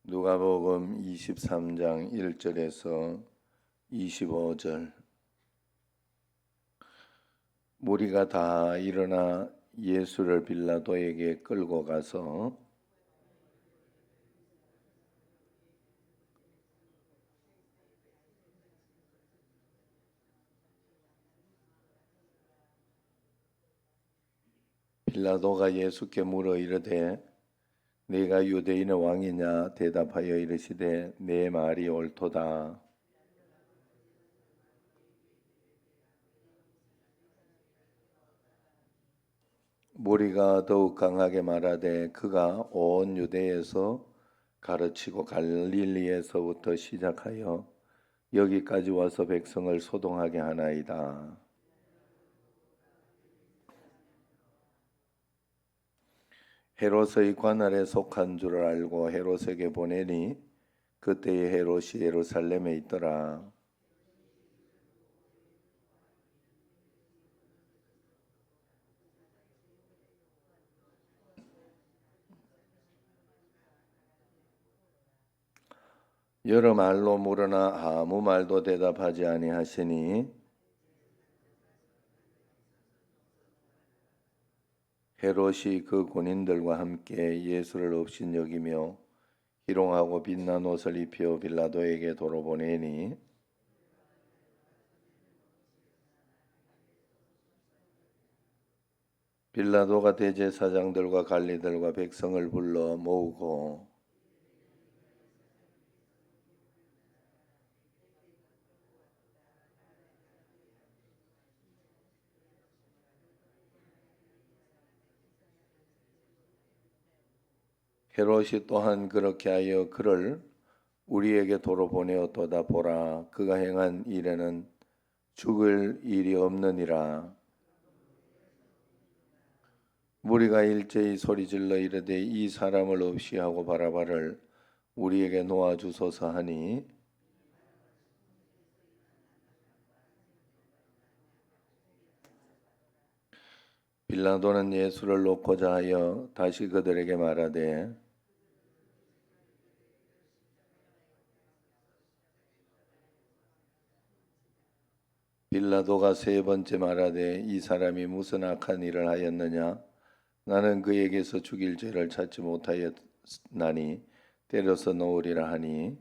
누가복음 23장 1절에서 25절. 무리가 다 일어나 예수를 빌라도에게 끌고 가서 빌라도가 예수께 물어 이르되 네가 유대인의 왕이냐 대답하여 이르시되 내 말이 옳도다. 무리가 더욱 강하게 말하되 그가 온 유대에서 가르치고 갈릴리에서부터 시작하여 여기까지 와서 백성을 소동하게 하나이다. 헤롯의 관할에 속한 줄 알고 헤롯에게 보내니 그때의 헤롯이 예루살렘에 있더라. 여러 말로 물으나 아무 말도 대답하지 아니하시니 헤롯이 그 군인들과 함께 예수를 업신여기며 희롱하고 빛난 옷을 입혀 빌라도에게 도로 보내니 빌라도가 대제사장들과 관리들과 백성을 불러 모으고 헤롯이 또한 그렇게 하여 그를 우리에게 도로 보내었도다. 보라, 그가 행한 일에는 죽을 일이 없느니라. 무리가 일제히 소리질러 이르되 이 사람을 없이 하고 바라바를 우리에게 놓아주소서 하니 빌라도는 예수를 놓고자 하여 다시 그들에게 말하되 빌라도가 세 번째 말하되 이 사람이 무슨 악한 일을 하였느냐? 나는 그에게서 죽일 죄를 찾지 못하였나니 때려서 놓으리라 하니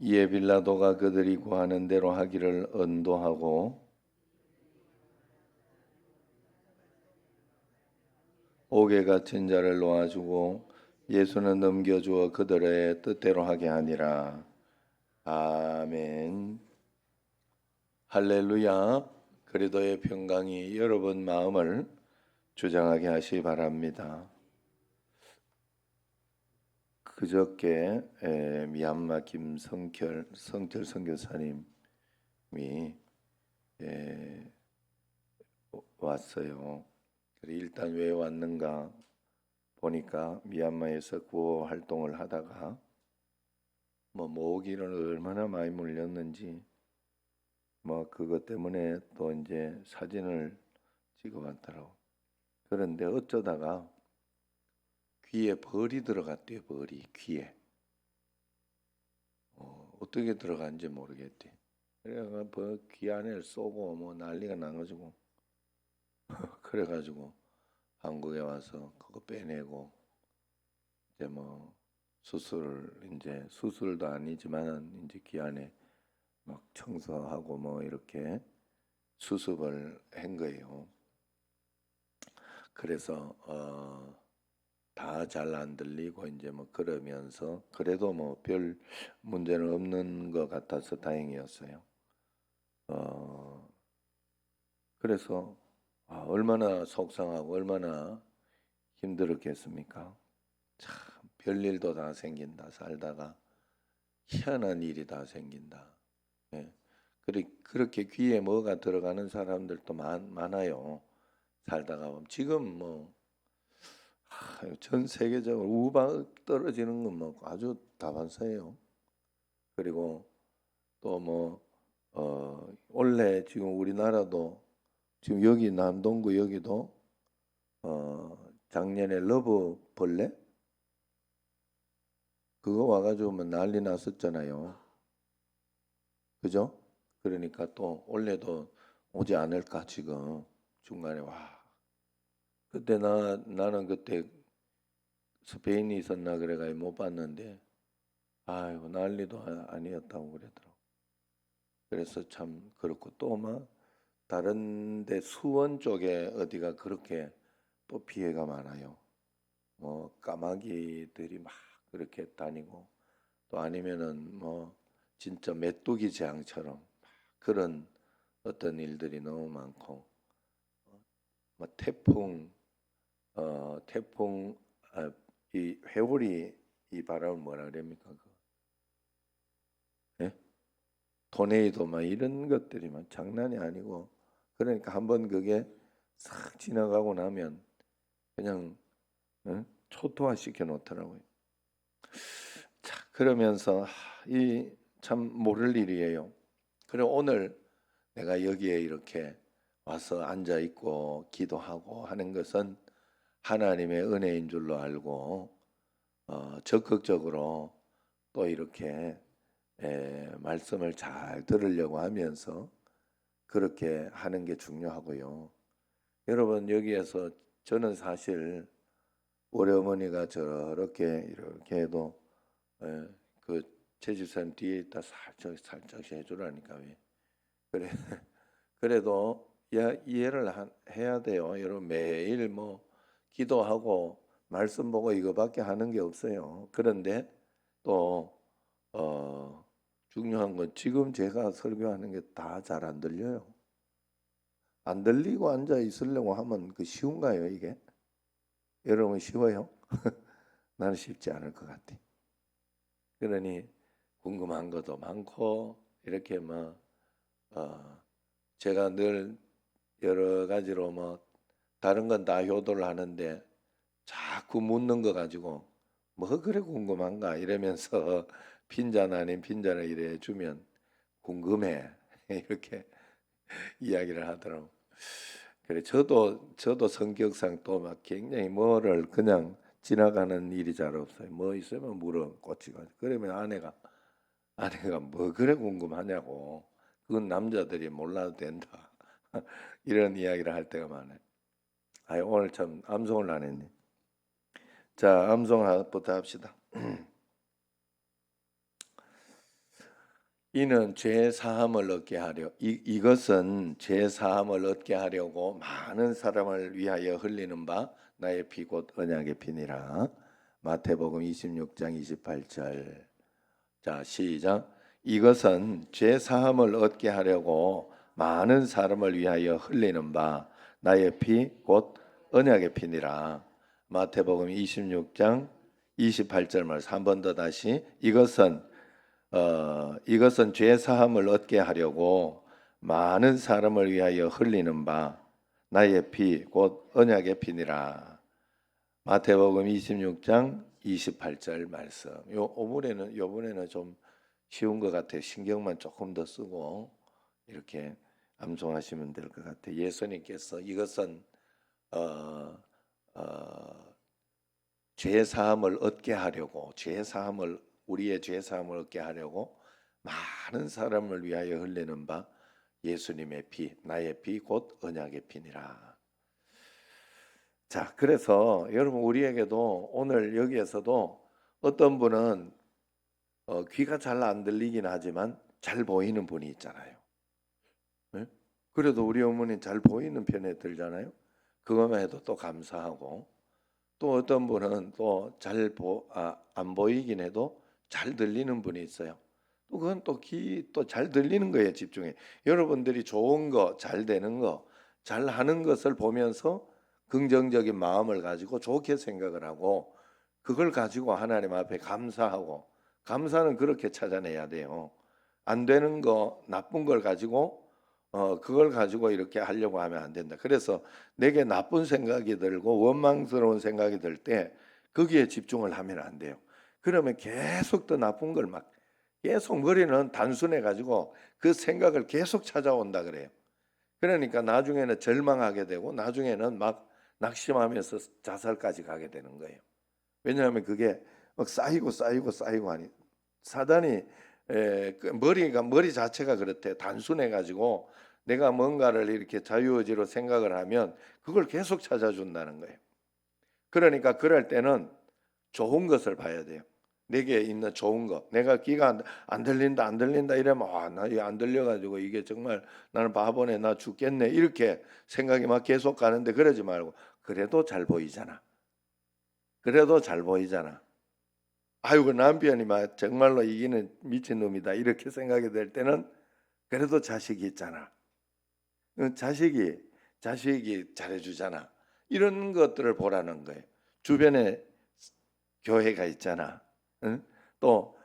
이에 빌라도가 그들이 구하는 대로 하기를 언도하고 옥에 갇힌 자를 놓아주고 예수는 넘겨주어 그들의 뜻대로 하게 하니라. 아멘. 할렐루야. 그리스도의 평강이 여러분 마음을 주장하게 하시기 바랍니다. 그저께 미얀마 김성철 선교사님이 왔어요. 일단 왜 왔는가 보니까 미얀마에서 구호 활동을 하다가 모기를 얼마나 많이 물렸는지 그것 때문에 또 이제 사진을 찍어왔더라고. 그런데 어쩌다가 귀에 벌이 들어갔대요. 벌이 귀에. 어떻게 들어간지 모르겠대. 그래가 귀 안에 쏘고 난리가 나가지고 그래가지고 한국에 와서 그거 빼내고 이제 수술도 아니지만 이제 귀 안에 막 청소하고 이렇게 수습을 한 거예요. 그래서 다 잘 안 들리고 이제 그러면서 그래도 별 문제는 없는 것 같아서 다행이었어요. 그래서 얼마나 속상하고 얼마나 힘들었겠습니까? 참 별일도 다 생긴다. 살다가 희한한 일이 다 생긴다. 예. 그렇게 귀에 뭐가 들어가는 사람들도 많아요. 살다가 보면 지금 전 세계적으로 우박 떨어지는 건 아주 다반사예요. 그리고 또 원래 지금 우리나라도 지금 여기 남동구 여기도 작년에 러브 벌레 그거 와가지고 뭐 난리 났었잖아요. 그죠? 그러니까 또 올해도 오지 않을까 지금 중간에 와. 그때 나는 그때 스페인이 있었나 그래가 못 봤는데 아이고 난리도 아니었다고 그러더라고. 그래서 참 그렇고 또 막 다른데 수원 쪽에 어디가 그렇게 또 피해가 많아요. 뭐 까마귀들이 막 그렇게 다니고 또 아니면은 뭐 진짜 메뚜기 재앙처럼 그런 어떤 일들이 너무 많고 뭐 태풍 이 회오리 이 바람을 뭐라 그럽니까? 예? 토네이도 막 이런 것들이 막 장난이 아니고 그러니까 한번 그게 싹 지나가고 나면 그냥 초토화 시켜 놓더라고요. 자, 그러면서 이 참 모를 일이에요. 그리고 오늘 내가 여기에 이렇게 와서 앉아 있고 기도하고 하는 것은 하나님의 은혜인 줄로 알고 적극적으로 또 이렇게 말씀을 잘 들으려고 하면서 그렇게 하는 게 중요하고요. 여러분 여기에서 저는 사실 우리 어머니가 저렇게 이렇게 해도 그 최집사님 뒤에 있다 살짝 해주라니까 왜 그래 그래도 이해를 해야 돼요. 여러분 매일 뭐 기도하고 말씀 보고 이거밖에 하는 게 없어요. 그런데 또 중요한 건 지금 제가 설교하는 게 다 잘 안 들려요. 안 들리고 앉아 있으려고 하면 그 쉬운가요, 이게? 여러분 쉬워요? 나는 쉽지 않을 것 같아. 그러니 궁금한 것도 많고 이렇게 뭐 제가 늘 여러 가지로 뭐 다른 건 다 효도를 하는데 자꾸 묻는 거 가지고 뭐 그래 궁금한가 이러면서 빈잔 아닌 빈잔을 이래 주면 궁금해 이렇게 이야기를 하더라고. 그래 저도 성격상 또 막 굉장히 뭐를 그냥 지나가는 일이 잘 없어요. 뭐 있으면 물어 꽂히고 그러면 아내가 뭐 그래 궁금하냐고 그건 남자들이 몰라도 된다 이런 이야기를 할 때가 많아요. 아 오늘 참 암송을 안 했네. 자 암송부터 합시다. 이는 죄 사함을 얻게 하려 이것은 죄 사함을 얻게 하려고 많은 사람을 위하여 흘리는 바 나의 피 곧 언약의 피니라. 마태복음 26장 28절. 자 시작. 이것은 죄 사함을 얻게 하려고 많은 사람을 위하여 흘리는 바 나의 피 곧 언약의 피니라. 마태복음 26장 28절 말씀 한 번 더 다시 이것은 죄 사함을 얻게 하려고 많은 사람을 위하여 흘리는 바 나의 피 곧 언약의 피니라. 마태복음 26장 28절 말씀. 요번에는 좀 쉬운 것 같아요. 신경만 조금 더 쓰고 이렇게 암송하시면 될 것 같아요. 예수님께서 이것은 죄 사함을 얻게 하려고 우리의 죄 사함을 얻게 하려고 많은 사람을 위하여 흘리는 바 예수님의 피 나의 피 곧 언약의 피니라. 자 그래서 여러분 우리에게도 오늘 여기에서도 어떤 분은 귀가 잘 안 들리긴 하지만 잘 보이는 분이 있잖아요. 네? 그래도 우리 어머니 잘 보이는 편에 들잖아요. 그것만 해도 또 감사하고 또 어떤 분은 또 안 보이긴 해도 잘 들리는 분이 있어요. 또 그건 또 또 잘 들리는 거에 집중해. 여러분들이 좋은 거, 잘 되는 거, 잘 하는 것을 보면서 긍정적인 마음을 가지고 좋게 생각을 하고 그걸 가지고 하나님 앞에 감사하고 감사는 그렇게 찾아내야 돼요. 안 되는 거, 나쁜 걸 가지고 그걸 가지고 이렇게 하려고 하면 안 된다. 그래서 내게 나쁜 생각이 들고 원망스러운 생각이 들 때 거기에 집중을 하면 안 돼요. 그러면 계속 더 나쁜 걸 막 계속 머리는 단순해 가지고 그 생각을 계속 찾아온다 그래요. 그러니까 나중에는 절망하게 되고 나중에는 막 낙심하면서 자살까지 가게 되는 거예요. 왜냐하면 그게 막 쌓이고 하니 사단이 머리 자체가 그렇대. 단순해 가지고 내가 뭔가를 이렇게 자유의지로 생각을 하면 그걸 계속 찾아준다는 거예요. 그러니까 그럴 때는 좋은 것을 봐야 돼요. 내게 있는 좋은 거. 내가 귀가 안 들린다 안 들린다 이러면 나 이거 안 들려가지고 이게 정말 나는 바보네 나 죽겠네 이렇게 생각이 막 계속 가는데 그러지 말고 그래도 잘 보이잖아. 그래도 잘 보이잖아. 아이고 그 남편이 막 정말로 이기는 미친놈이다 이렇게 생각이 될 때는 그래도 자식이 있잖아. 자식이 잘해주잖아. 이런 것들을 보라는 거예요. 주변에 교회가 있잖아. 응? 또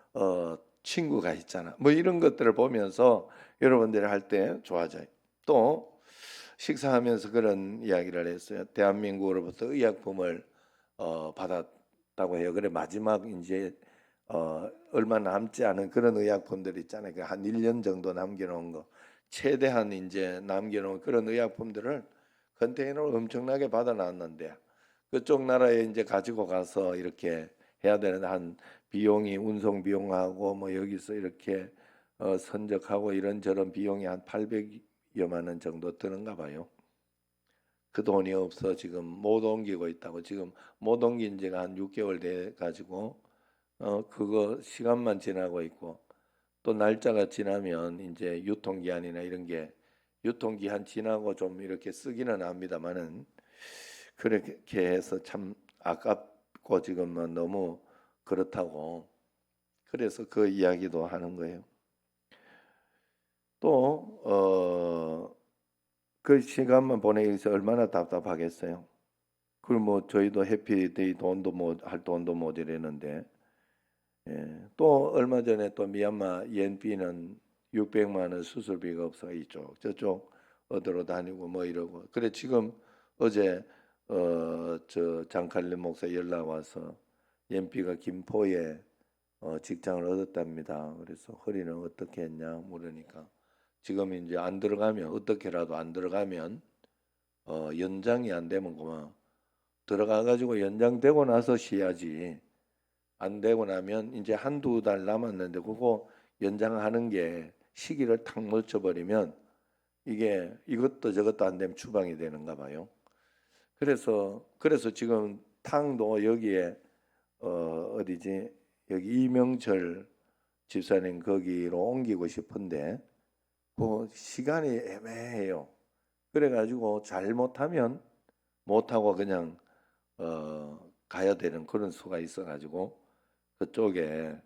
친구가 있잖아. 뭐 이런 것들을 보면서 여러분들이 할 때 좋아져요. 또 식사하면서 그런 이야기를 했어요. 대한민국으로부터 의약품을 받았다고 해요. 그래 마지막 이제 얼마 남지 않은 그런 의약품들 있잖아요. 한 1년 정도 남겨놓은 거. 최대한 이제 남겨놓은 그런 의약품들을 컨테이너로 엄청나게 받아놨는데 그쪽 나라에 이제 가지고 가서 이렇게 해야 되는데 한 비용이 운송 비용하고 뭐 여기서 이렇게 선적하고 이런저런 비용이 한 800여만 원 정도 드는가 봐요. 그 돈이 없어 지금 못 옮기고 있다고. 지금 못 옮긴 지가 한 6개월 돼 가지고 그거 시간만 지나고 있고 또 날짜가 지나면 이제 유통기한이나 이런 게 유통기한 지나고 좀 이렇게 쓰기는 합니다만은 그렇게 해서 참 아깝고 지금은 너무 그렇다고 그래서 그 이야기도 하는 거예요. 또 그 시간만 보내기 위해서 얼마나 답답하겠어요. 그리고 뭐 저희도 해피데이 돈도 뭐 할 돈도 모자라는데 또 얼마 전에 또 미얀마 ENP는 600만 원 수술비가 없어 이쪽 저쪽 어디로 다니고 뭐 이러고 그래 지금 어제 저 장칼림 목사 연락 와서 ENP가 김포에 직장을 얻었답니다. 그래서 허리는 어떻게 했냐 물으니까 지금 이제 안 들어가면 어떻게라도 안 들어가면 연장이 안 되면 그만 들어가 가지고 연장되고 나서 쉬야지. 안 되고 나면 이제 한두 달 남았는데 그거 연장하는 게 시기를 탁 멀쳐버리면 이게 이것도 저것도 안 되면 추방이 되는가 봐요. 그래서 지금 탕도 여기에 어디지 여기 이명철 집사님 거기로 옮기고 싶은데 그 시간이 애매해요. 그래가지고 잘못하면 못하고 그냥 가야 되는 그런 수가 있어가지고 그쪽에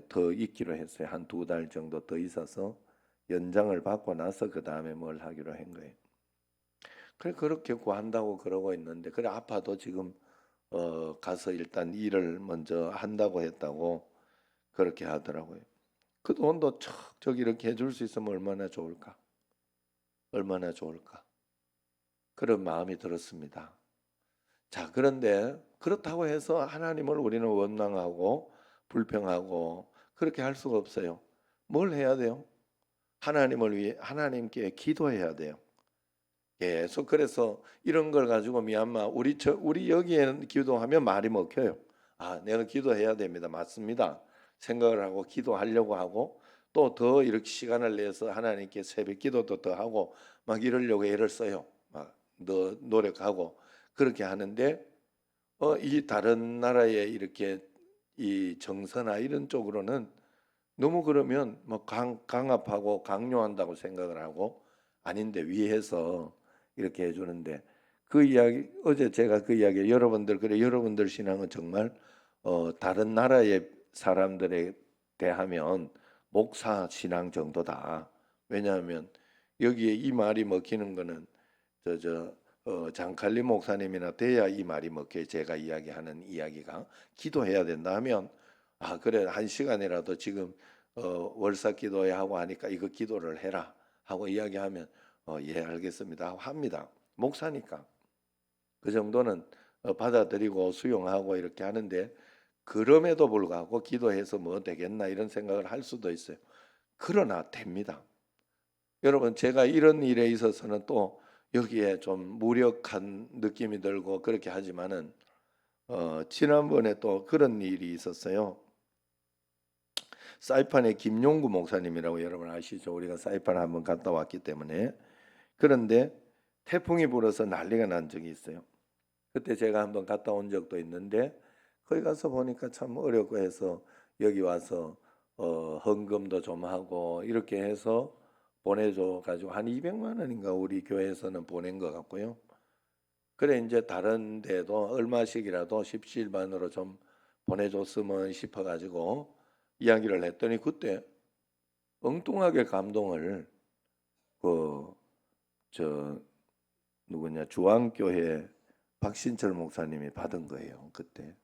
더 있기로 했어요. 한 2달 정도 더 있어서 연장을 받고 나서 그 다음에 뭘 하기로 한 거예요. 그래 그렇게 구한다고 그러고 있는데 그래 아파도 지금 가서 일단 일을 먼저 한다고 했다고 그렇게 하더라고요. 그 돈도 척척 이렇게 해줄 수 있으면 얼마나 좋을까? 얼마나 좋을까? 그런 마음이 들었습니다. 자, 그런데 그렇다고 해서 하나님을 우리는 원망하고 불평하고 그렇게 할 수가 없어요. 뭘 해야 돼요? 하나님을 위해 하나님께 기도해야 돼요. 계속 그래서 이런 걸 가지고 미얀마 우리 여기에는 기도하면 말이 먹혀요. 아, 내가 기도해야 됩니다. 맞습니다. 생각을 하고 기도하려고 하고 또 더 이렇게 시간을 내서 하나님께 새벽 기도도 더 하고 막 이러려고 애를 써요. 막 노력하고 그렇게 하는데 이 다른 나라에 이렇게 이 정서나 이런 쪽으로는 너무 그러면 뭐 강압하고 강요한다고 생각을 하고 아닌데 위에서 이렇게 해주는데 그 이야기 어제 제가 그 이야기 여러분들 그래 여러분들 신앙은 정말 다른 나라의 사람들에 대하면 목사 신앙 정도다. 왜냐하면 여기에 이 말이 먹히는 거는 장칼리 목사님이나 돼야 이 말이 먹혀요. 제가 이야기하는 이야기가 기도해야 된다 하면 아 그래 한 시간이라도 지금 월사 기도회 하고 하니까 이거 기도를 해라 하고 이야기하면 예 알겠습니다 하고 합니다. 목사니까 그 정도는 받아들이고 수용하고 이렇게 하는데 그럼에도 불구하고 기도해서 뭐 되겠나 이런 생각을 할 수도 있어요. 그러나 됩니다. 여러분 제가 이런 일에 있어서는 또 여기에 좀 무력한 느낌이 들고 그렇게 하지만은 지난번에 또 그런 일이 있었어요. 사이판의 김용구 목사님이라고 여러분 아시죠? 우리가 사이판 한번 갔다 왔기 때문에. 그런데 태풍이 불어서 난리가 난 적이 있어요. 그때 제가 한번 갔다 온 적도 있는데 거기 가서 보니까 참 어렵고 해서 여기 와서 헌금도 좀 하고 이렇게 해서 보내줘 가지고 한 200만 원인가 우리 교회에서는 보낸 것 같고요. 그래 이제 다른 데도 얼마씩이라도 십시일반으로 좀 보내줬으면 싶어 가지고 이야기를 했더니 그때 엉뚱하게 감동을 저 누구냐 주안교회 박신철 목사님이 받은 거예요. 그때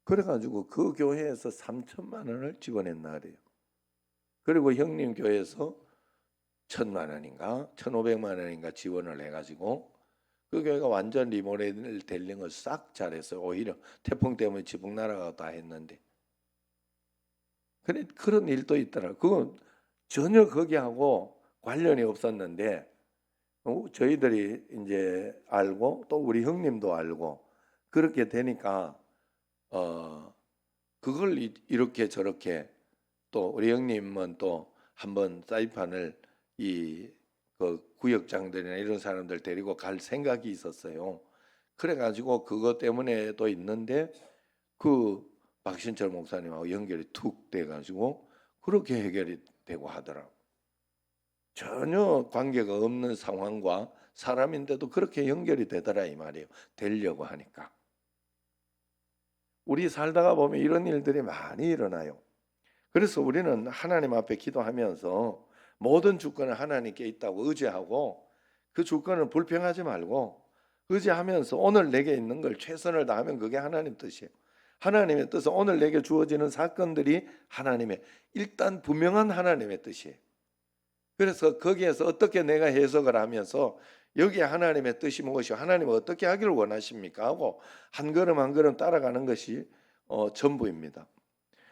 그래가지고 그 교회에서 3천만 원을 지원했나 그래요. 그리고 형님 교회에서 1,000만 원인가 1,500만 원인가 지원을 해가지고 그 교회가 완전 리모델링을 싹 잘했어요. 오히려 태풍 때문에 지붕 날아가고 다 했는데 그런 일도 있더라고요. 그건 전혀 거기하고 관련이 없었는데 저희들이 이제 알고 또 우리 형님도 알고 그렇게 되니까 그걸 이렇게 저렇게 또 우리 형님은 또 한번 사이판을 그 구역장들이나 이런 사람들 데리고 갈 생각이 있었어요. 그래가지고 그것 때문에도 있는데 그 박신철 목사님하고 연결이 툭 돼가지고 그렇게 해결이 되고 하더라고. 전혀 관계가 없는 상황과 사람인데도 그렇게 연결이 되더라 이 말이에요. 되려고 하니까. 우리 살다가 보면 이런 일들이 많이 일어나요. 그래서 우리는 하나님 앞에 기도하면서 모든 주권은 하나님께 있다고 의지하고 그 주권을 불평하지 말고 의지하면서 오늘 내게 있는 걸 최선을 다하면 그게 하나님 뜻이에요. 하나님의 뜻은 오늘 내게 주어지는 사건들이 하나님의 일단 분명한 하나님의 뜻이에요. 그래서 거기에서 어떻게 내가 해석을 하면서 여기에 하나님의 뜻이 무엇이고 하나님은 어떻게 하기를 원하십니까 하고 한 걸음 한 걸음 따라가는 것이 전부입니다.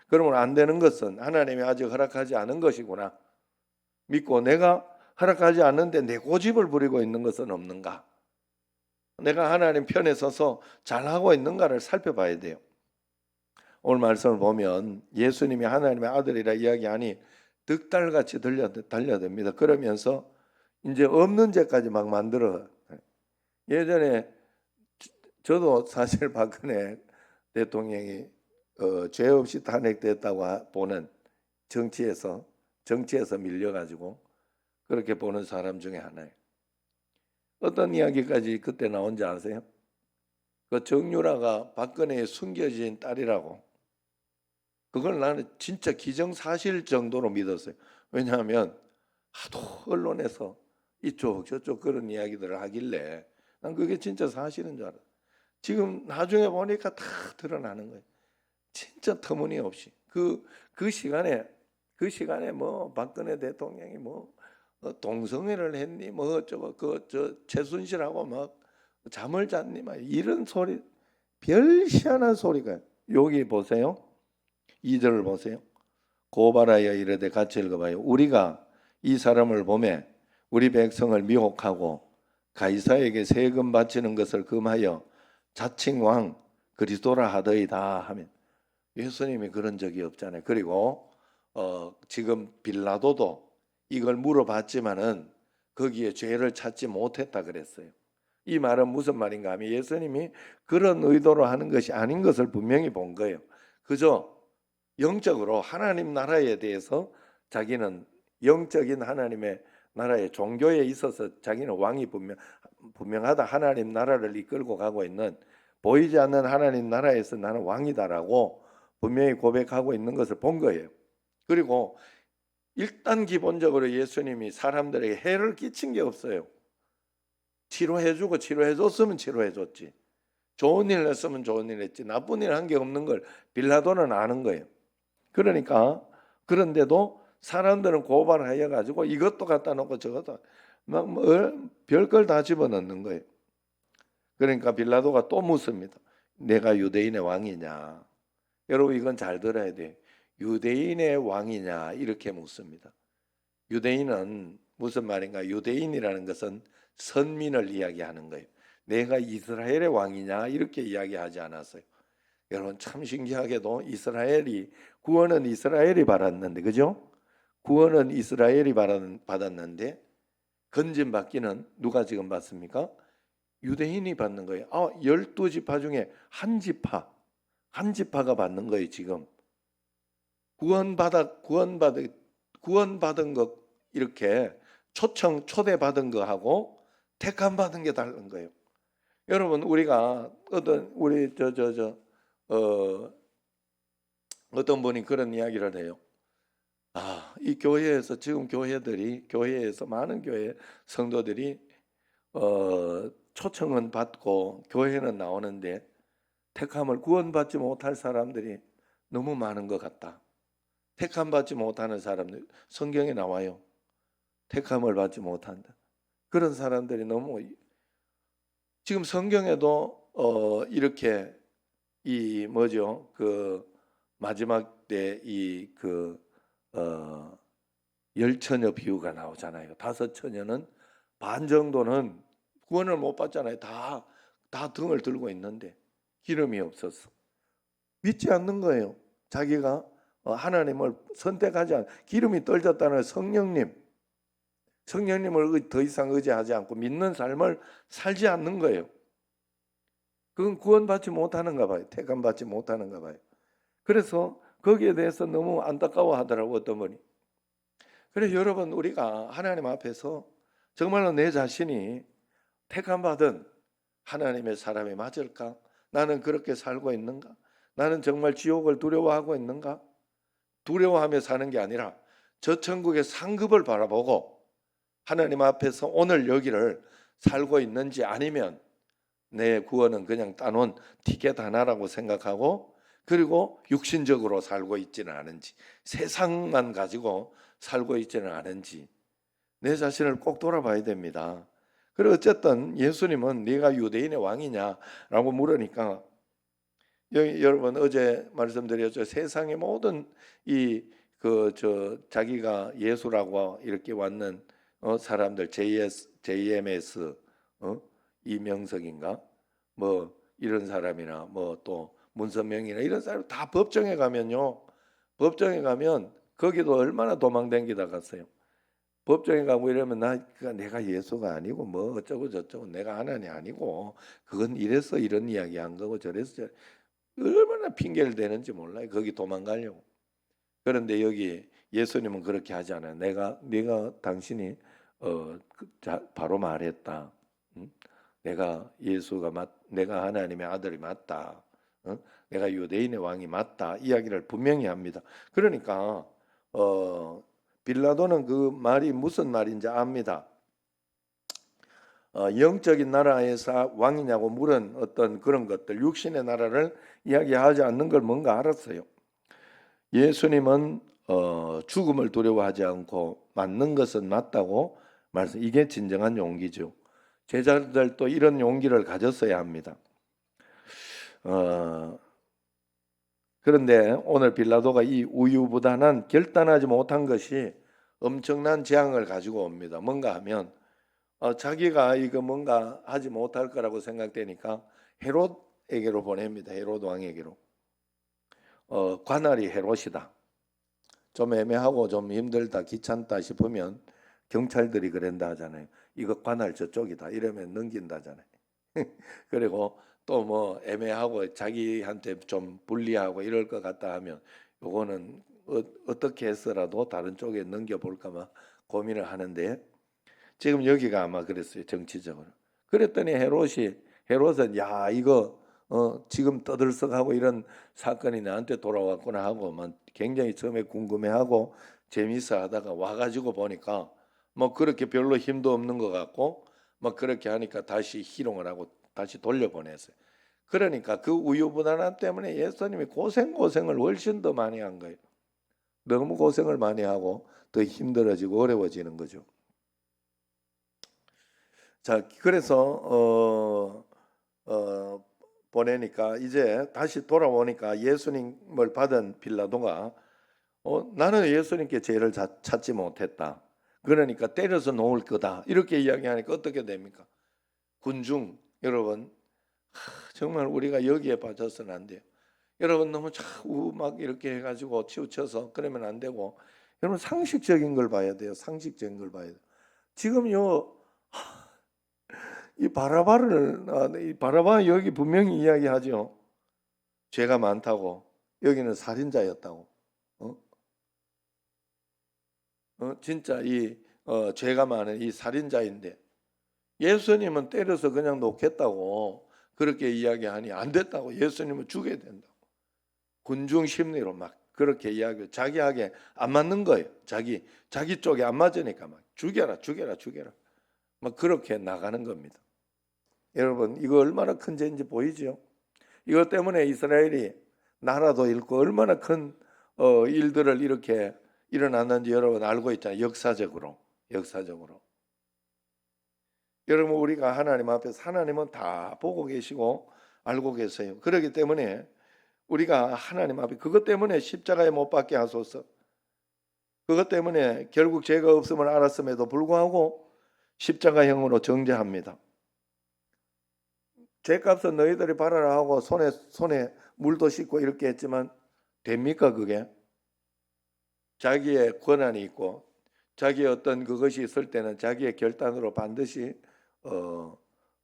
그러면 안 되는 것은 하나님이 아직 허락하지 않은 것이구나 믿고 내가 허락하지 않는데 내 고집을 부리고 있는 것은 없는가, 내가 하나님 편에 서서 잘하고 있는가를 살펴봐야 돼요. 오늘 말씀을 보면 예수님이 하나님의 아들이라 이야기하니 득달같이 달려듭니다. 그러면서 이제 없는 죄까지 막 만들어. 예전에 저도 사실 박근혜 대통령이 죄 없이 탄핵됐다고 보는 정치에서 밀려가지고 그렇게 보는 사람 중에 하나예요. 어떤 이야기까지 그때 나온지 아세요? 그 정유라가 박근혜의 숨겨진 딸이라고. 그걸 나는 진짜 기정사실 정도로 믿었어요. 왜냐하면 하도 언론에서 이쪽 저쪽 그런 이야기들을 하길래 난 그게 진짜 사실인 줄 알았어요. 지금 나중에 보니까 다 드러나는 거예요. 진짜 터무니없이 그 시간에 뭐 박근혜 대통령이 뭐 동성애를 했니 뭐 어쩌고 저 최순실하고 막 잠을 잤니 막 이런 소리, 별 희한한 소리가. 여기 보세요. 2절을 보세요. 고발하여 이르되 같이 읽어봐요. 우리가 이 사람을 보매 우리 백성을 미혹하고 가이사에게 세금 바치는 것을 금하여 자칭 왕 그리스도라 하더이다 하면 예수님이 그런 적이 없잖아요. 그리고 지금 빌라도도 이걸 물어봤지만은 거기에 죄를 찾지 못했다 그랬어요. 이 말은 무슨 말인가 하면 예수님이 그런 의도로 하는 것이 아닌 것을 분명히 본 거예요. 그저 영적으로 하나님 나라에 대해서 자기는 영적인 하나님의 나라의 종교에 있어서 자기는 왕이 분명하다. 하나님 나라를 이끌고 가고 있는 보이지 않는 하나님 나라에서 나는 왕이다라고 분명히 고백하고 있는 것을 본 거예요. 그리고 일단 기본적으로 예수님이 사람들에게 해를 끼친 게 없어요. 치료해주고 치료해줬으면 치료해줬지. 좋은 일 했으면 좋은 일 했지. 나쁜 일 한 게 없는 걸 빌라도는 아는 거예요. 그러니까 그런데도 사람들은 고발하여 가지고 이것도 갖다 놓고 저것도 막 별걸 다 집어넣는 거예요. 그러니까 빌라도가 또 묻습니다. 내가 유대인의 왕이냐? 여러분 이건 잘 들어야 돼. 유대인의 왕이냐 이렇게 묻습니다. 유대인은 무슨 말인가? 유대인이라는 것은 선민을 이야기하는 거예요. 내가 이스라엘의 왕이냐 이렇게 이야기하지 않았어요. 여러분 참 신기하게도 구원은 이스라엘이 받았는데, 그죠? 구원은 이스라엘이 받았는데 건진 받기는 누가 지금 받습니까? 유대인이 받는 거예요. 12지파 중에 한 지파가 받는 거예요. 지금 구원받은 것, 이렇게 초대받은 거하고 택함 받은 게 다른 거예요. 여러분 우리가 어떤 분이 그런 이야기를 해요. 이 교회에서 지금 교회에서 많은 교회 성도들이 초청은 받고 교회는 나오는데 택함을 구원받지 못할 사람들이 너무 많은 것 같다. 택함 받지 못하는 사람들, 성경에 나와요. 택함을 받지 못한다. 그런 사람들이 너무, 지금 성경에도 이렇게 마지막 때 열 처녀 비유가 나오잖아요. 5처녀는 반 정도는 구원을 못 받잖아요. 다 등을 들고 있는데 기름이 없어서 믿지 않는 거예요. 자기가 하나님을 선택하지 않, 기름이 떨어졌다는 성령님을 더 이상 의지하지 않고 믿는 삶을 살지 않는 거예요. 그건 구원받지 못하는가 봐요. 택함받지 못하는가 봐요. 그래서 거기에 대해서 너무 안타까워하더라고 어떤 분이. 그래서 여러분 우리가 하나님 앞에서 정말로 내 자신이 택함받은 하나님의 사람이 맞을까? 나는 그렇게 살고 있는가? 나는 정말 지옥을 두려워하고 있는가? 두려워하며 사는 게 아니라 저 천국의 상급을 바라보고 하나님 앞에서 오늘 여기를 살고 있는지, 아니면 내 구원은 그냥 따놓은 티켓 하나라고 생각하고, 그리고 육신적으로 살고 있지는 않은지, 세상만 가지고 살고 있지는 않은지 내 자신을 꼭 돌아봐야 됩니다. 그리고 어쨌든 예수님은 네가 유대인의 왕이냐라고 물으니까, 여러분 어제 말씀드렸죠. 세상의 모든 자기가 예수라고 이렇게 왔는 사람들, JMS 이명석인가 뭐 이런 사람이나 뭐 또 문선명이나 이런 사람 다 법정에 가면요. 법정에 가면 거기도 얼마나 도망다니다 갔어요. 법정에 가고 이러면 내가 예수가 아니고 뭐 어쩌고 저쩌고 내가 하나님 아니고 그건 이래서 이런 이야기 한 거고 저래서 얼마나 핑계를 대는지 몰라요. 거기 도망가려고. 그런데 여기 예수님은 그렇게 하지 않아요. 내가 당신이 바로 말했다. 내가 내가 하나님의 아들이 맞다. 내가 유대인의 왕이 맞다. 이야기를 분명히 합니다. 그러니까 빌라도는 그 말이 무슨 말인지 압니다. 영적인 나라에서 왕이냐고 물은 어떤 그런 것들, 육신의 나라를 이야기하지 않는 걸 뭔가 알았어요. 예수님은 죽음을 두려워하지 않고 맞는 것은 맞다고 말씀. 이게 진정한 용기죠. 제자들도 이런 용기를 가졌어야 합니다. 그런데 오늘 빌라도가 이 우유부단한 결단하지 못한 것이 엄청난 재앙을 가지고 옵니다. 뭔가 하면 자기가 이거 뭔가 하지 못할 거라고 생각되니까 헤롯에게로 보냅니다. 헤롯 왕에게로. 관할이 헤롯이다. 좀 애매하고 좀 힘들다, 귀찮다 싶으면 경찰들이 그런다 하잖아요. 이거 관할 저쪽이다 이러면 넘긴다잖아요. 그리고 또 뭐 애매하고 자기한테 좀 불리하고 이럴 것 같다 하면 요거는 어떻게 해서라도 다른 쪽에 넘겨볼까 막 고민을 하는데, 지금 여기가 아마 그랬어요. 정치적으로. 그랬더니 헤롯은 야 이거 지금 떠들썩하고 이런 사건이 나한테 돌아왔구나 하고 막 굉장히 처음에 궁금해하고 재미있어 하다가 와가지고 보니까 뭐 그렇게 별로 힘도 없는 것 같고 막 그렇게 하니까 다시 희롱을 하고 다시 돌려보냈어요. 그러니까 그 우유부단함 때문에 예수님이 고생을 훨씬 더 많이 한 거예요. 너무 고생을 많이 하고 더 힘들어지고 어려워지는 거죠. 자, 그래서 보내니까 이제 다시 돌아오니까 예수님을 받은 빌라도가 나는 예수님께 죄를 찾지 못했다. 그러니까 때려서 놓을 거다. 이렇게 이야기하니까 어떻게 됩니까? 군중 여러분, 정말 우리가 여기에 빠져서는 안 돼요. 여러분 너무 자꾸 막 이렇게 해가지고 치우쳐서 그러면 안 되고, 여러분 상식적인 걸 봐야 돼요. 상식적인 걸 봐야 돼요. 지금요 이 바라바 여기 분명히 이야기하죠. 죄가 많다고. 여기는 살인자였다고. 어? 진짜 이 죄가 많은 이 살인자인데 예수님은 때려서 그냥 놓겠다고 그렇게 이야기하니 안 됐다고. 예수님은 죽여야 된다고. 군중 심리로 막 그렇게 이야기, 자기에게 안 맞는 거예요. 자기 쪽에 안 맞으니까 막 죽여라 죽여라 죽여라 막 그렇게 나가는 겁니다. 여러분 이거 얼마나 큰 죄인지 보이죠? 이것 때문에 이스라엘이 나라도 잃고 얼마나 큰 일들을 이렇게 일어났는지 여러분 알고 있잖아요. 역사적으로. 여러분 우리가 하나님 앞에서 하나님은 다 보고 계시고 알고 계세요. 그렇기 때문에 우리가 하나님 앞에 그것 때문에 십자가에 못 박게 하소서. 그것 때문에 결국 죄가 없음을 알았음에도 불구하고 십자가형으로 정죄합니다. 죄값은 너희들이 받아라 하고 손에 물도 씻고 이렇게 했지만 됩니까 그게? 자기의 권한이 있고 자기의 어떤 그것이 있을 때는 자기의 결단으로 반드시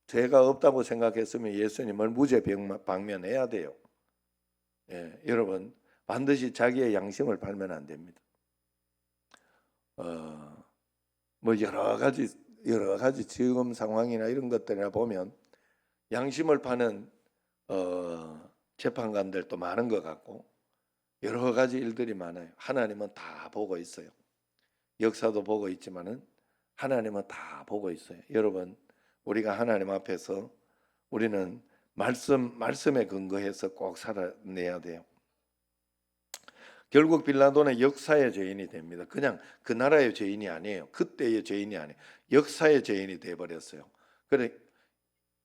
죄가 없다고 생각했으면 예수님을 무죄 방면해야 돼요. 예, 여러분 반드시 자기의 양심을 팔면 안 됩니다. 뭐 여러 가지 지금 상황이나 이런 것들이나 보면 양심을 파는 재판관들도 많은 것 같고 여러 가지 일들이 많아요. 하나님은 다 보고 있어요. 역사도 보고 있지만은 하나님은 다 보고 있어요. 여러분 우리가 하나님 앞에서 우리는 말씀에 근거해서 꼭 살아내야 돼요. 결국 빌라도는 역사의 죄인이 됩니다. 그냥 그 나라의 죄인이 아니에요. 그때의 죄인이 아니에요. 역사의 죄인이 되어버렸어요. 그래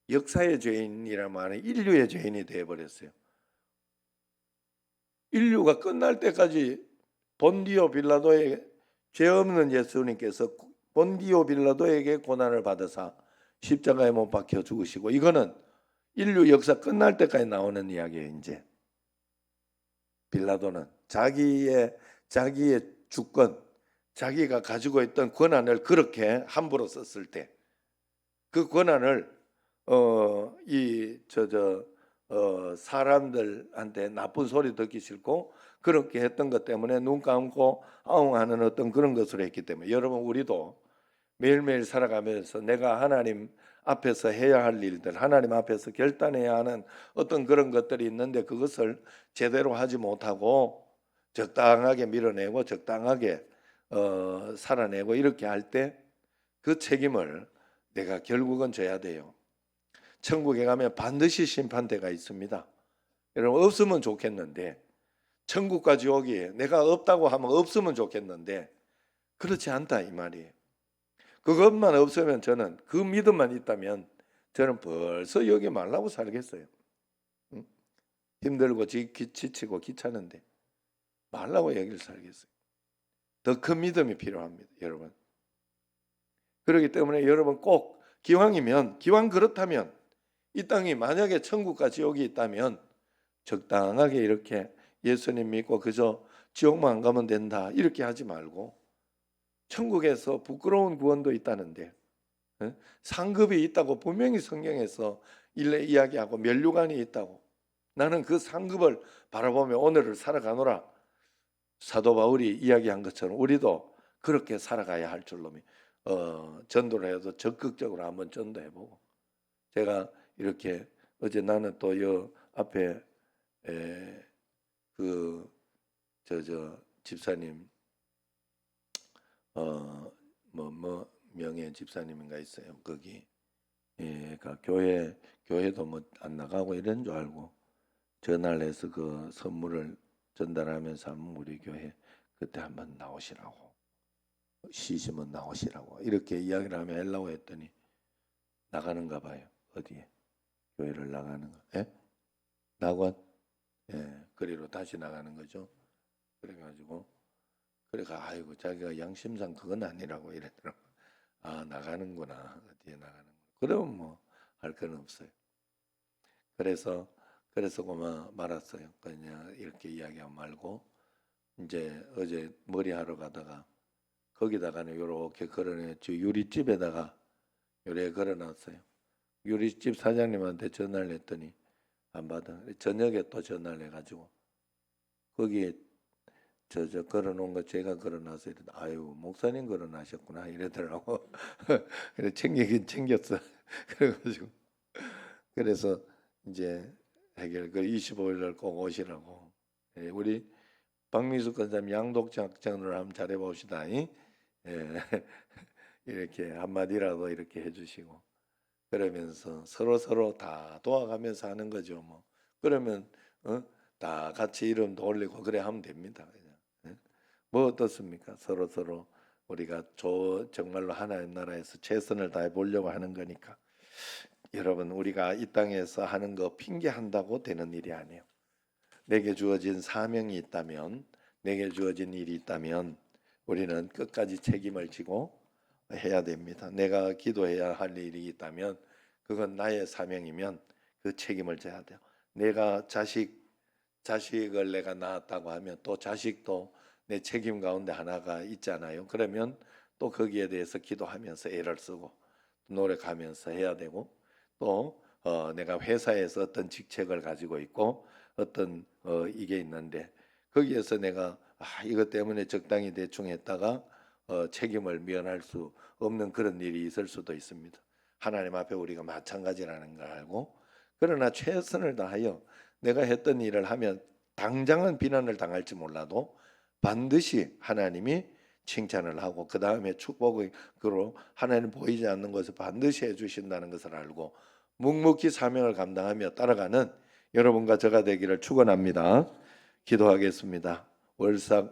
역사의 죄인이란 말은 인류의 죄인이 되어버렸어요. 인류가 끝날 때까지 본디오 빌라도의 죄 없는 예수님께서 본디오 빌라도에게 고난을 받으사 십자가에 못 박혀 죽으시고, 이거는 인류 역사 끝날 때까지 나오는 이야기예요. 이제 빌라도는 자기의 주권, 자기가 가지고 있던 권한을 그렇게 함부로 썼을 때 그 권한을 사람들한테 나쁜 소리 듣기 싫고 그렇게 했던 것 때문에 눈 감고 아웅하는 어떤 그런 것으로 했기 때문에, 여러분 우리도 매일매일 살아가면서 내가 하나님 앞에서 해야 할 일들, 하나님 앞에서 결단해야 하는 어떤 그런 것들이 있는데 그것을 제대로 하지 못하고 적당하게 밀어내고 적당하게 살아내고 이렇게 할 때 그 책임을 내가 결국은 져야 돼요. 천국에 가면 반드시 심판대가 있습니다. 여러분 없으면 좋겠는데, 천국과 지옥이 내가 없다고 하면 없으면 좋겠는데 그렇지 않다 이 말이에요. 그것만 없으면 저는 그 믿음만 있다면 저는 벌써 여기 말라고 살겠어요. 응? 힘들고 지치고 귀찮은데 말라고 여기를 살겠어요. 더 큰 믿음이 필요합니다, 여러분. 그렇기 때문에 여러분 꼭 기왕 그렇다면 이 땅이 만약에 천국과 지옥이 있다면 적당하게 이렇게 예수님 믿고 그저 지옥만 안 가면 된다 이렇게 하지 말고, 천국에서 부끄러운 구원도 있다는데 상급이 있다고 분명히 성경에서 이야기하고 면류관이 있다고, 나는 그 상급을 바라보며 오늘을 살아가노라. 사도 바울이 이야기한 것처럼 우리도 그렇게 살아가야 할 줄로 전도를 해도 적극적으로 한번 전도해보고, 제가 이렇게 어제 나는 또 요 앞에 그 집사님 명예 집사님인가 있어요. 거기 그러니까 교회도 뭐 안 나가고 이런 줄 알고 전화를 해서 그 선물을 전달하면서 한번 우리 교회 그때 한번 나오시라고, 쉬시면 나오시라고 이렇게 이야기를 하면 하려고 했더니 나가는가 봐요. 어디에 교회를 나가는 거? 예? 낙원? 예, 그리로 다시 나가는 거죠. 그래가지고 그래가 아이고 자기가 양심상 그건 아니라고 이랬더라고. 아 나가는구나 어디에 나가는. 그러면 뭐 할 건 없어요. 그래서 그만 말았어요. 그냥 이렇게 이야기하고 말고 이제 어제 머리하러 가다가 거기다가는 요렇게 걸어냈죠. 유리집에다가 요래 걸어놨어요. 유리집 사장님한테 전화를 했더니 안 받아. 저녁에 또 전화를 해가지고 거기에 저 걸어놓은 거 제가 걸어놔서 이래 아유 목사님 걸어놔셨구나 이러더라고. 그래 챙기긴 챙겼어. 그래가지고 그래서 이제 해결 그 25일 날 꼭 오시라고. 예, 우리 박미수 권사님 양독 작전을 한번 잘해 봅시다. 예. 이렇게 한마디라도 이렇게 해주시고 그러면서 서로 다 도와가면서 하는 거죠. 뭐 그러면 다 같이 이름도 올리고 그래 하면 됩니다. 그냥. 예? 뭐 어떻습니까? 서로 우리가 정말로 하나님 나라에서 최선을 다해 보려고 하는 거니까. 여러분 우리가 이 땅에서 하는 거 핑계한다고 되는 일이 아니에요. 내게 주어진 사명이 있다면, 내게 주어진 일이 있다면 우리는 끝까지 책임을 지고 해야 됩니다. 내가 기도해야 할 일이 있다면 그건 나의 사명이면 그 책임을 져야 돼요. 내가 자식을 내가 낳았다고 하면 또 자식도 내 책임 가운데 하나가 있잖아요. 그러면 또 거기에 대해서 기도하면서 애를 쓰고 노력하면서 해야 되고 또 내가 회사에서 어떤 직책을 가지고 있고 어떤 이게 있는데 거기에서 내가 이것 때문에 적당히 대충 했다가 책임을 면할 수 없는 그런 일이 있을 수도 있습니다. 하나님 앞에 우리가 마찬가지라는 걸 알고 그러나 최선을 다하여 내가 했던 일을 하면 당장은 비난을 당할지 몰라도 반드시 하나님이 칭찬을 하고 그 다음에 축복으로 하나님 보이지 않는 것을 반드시 해주신다는 것을 알고 묵묵히 사명을 감당하며 따라가는 여러분과 저가 되기를 축원합니다. 기도하겠습니다. 월삭